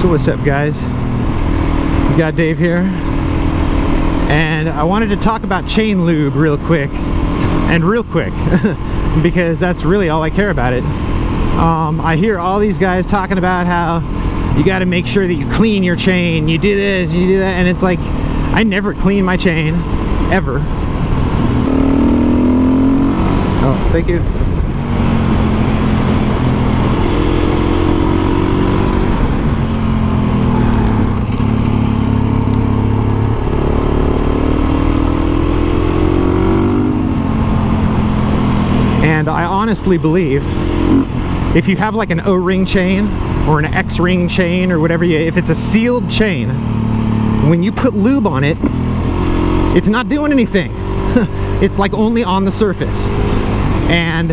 So what's up, guys? We got Dave here, and I wanted to talk about chain lube real quick, because that's really all I care about it. I hear all these guys talking about how you got to make sure that you clean your chain, you do this, you do that, and it's like, I never clean my chain, ever. Oh, thank you. And I honestly believe if you have like an O-ring chain or an X-ring chain or whatever, if it's a sealed chain, when you put lube on it, it's not doing anything. It's like only on the surface. And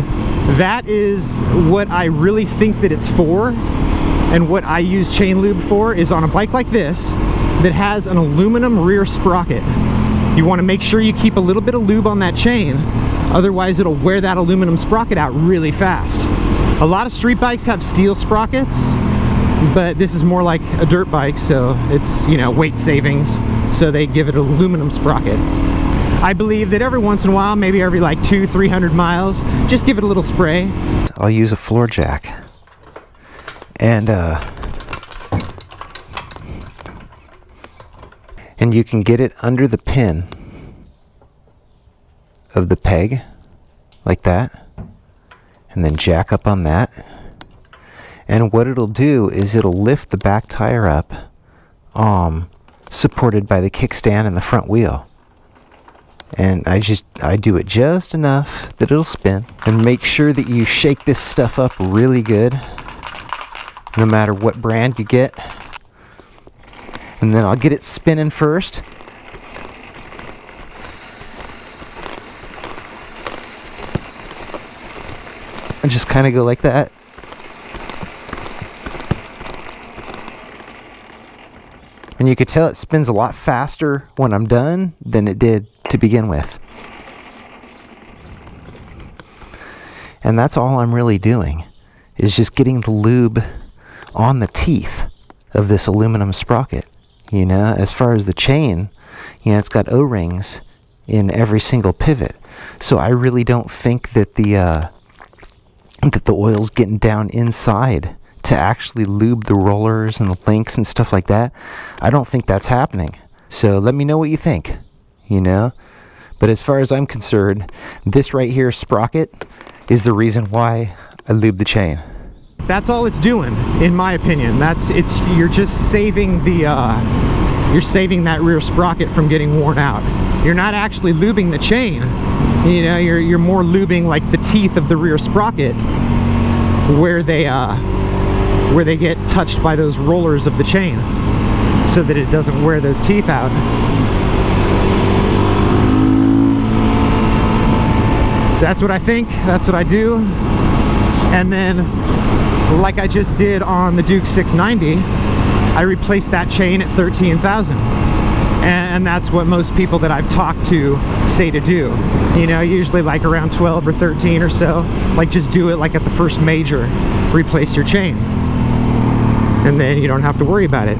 that is what I really think that it's for, and what I use chain lube for is on a bike like this that has an aluminum rear sprocket. You want to make sure you keep a little bit of lube on that chain, otherwise it'll wear that aluminum sprocket out really fast. A lot of street bikes have steel sprockets, but this is more like a dirt bike, so it's, you know, weight savings, so they give it an aluminum sprocket. I believe that every once in a while, maybe every like 200-300 miles, just give it a little spray. I'll use a floor jack, and you can get it under the pin of the peg like that, and then jack up on that, and what it'll do is it'll lift the back tire up, supported by the kickstand and the front wheel. And I do it just enough that it'll spin. And make sure that you shake this stuff up really good, no matter what brand you get. And then I'll get it spinning first. And just kind of go like that. And you could tell it spins a lot faster when I'm done than it did to begin with. And that's all I'm really doing, is just getting the lube on the teeth of this aluminum sprocket. You know, as far as the chain, you know, it's got O-rings in every single pivot. So I really don't think that the oil's getting down inside to actually lube the rollers and the links and stuff like that. I don't think that's happening. So let me know what you think, you know. But as far as I'm concerned, this right here sprocket is the reason why I lube the chain. That's all it's doing, in my opinion. You're just saving you're saving that rear sprocket from getting worn out. You're not actually lubing the chain. You know, you're more lubing like the teeth of the rear sprocket, where they get touched by those rollers of the chain, so that it doesn't wear those teeth out. So that's what I think, that's what I do. And then, like I just did on the Duke 690, I replaced that chain at 13,000. And that's what most people that I've talked to say to do. You know, usually like around 12 or 13 or so, like just do it like at the first major, replace your chain. And then you don't have to worry about it.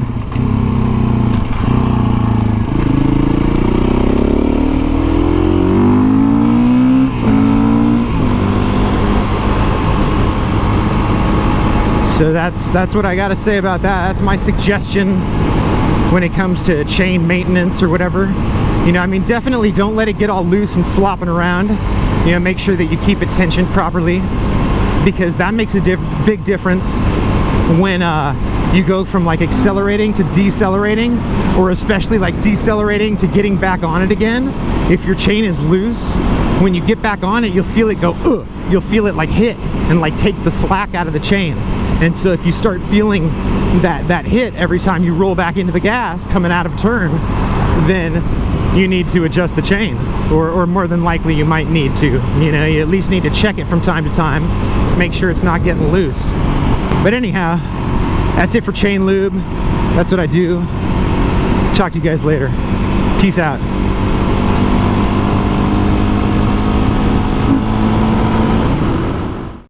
So that's what I got to say about that. That's my suggestion when it comes to chain maintenance or whatever. You know, I mean, definitely don't let it get all loose and slopping around. You know, make sure that you keep it tensioned properly, because that makes a big difference when you go from like accelerating to decelerating, or especially like decelerating to getting back on it again. If your chain is loose, when you get back on it, you'll feel it go, ugh. You'll feel it like hit and like take the slack out of the chain. And so if you start feeling that hit every time you roll back into the gas coming out of turn, then you need to adjust the chain, or more than likely you might need to. You know, you at least need to check it from time to time, make sure it's not getting loose. But anyhow, that's it for chain lube. That's what I do. Talk to you guys later. Peace out.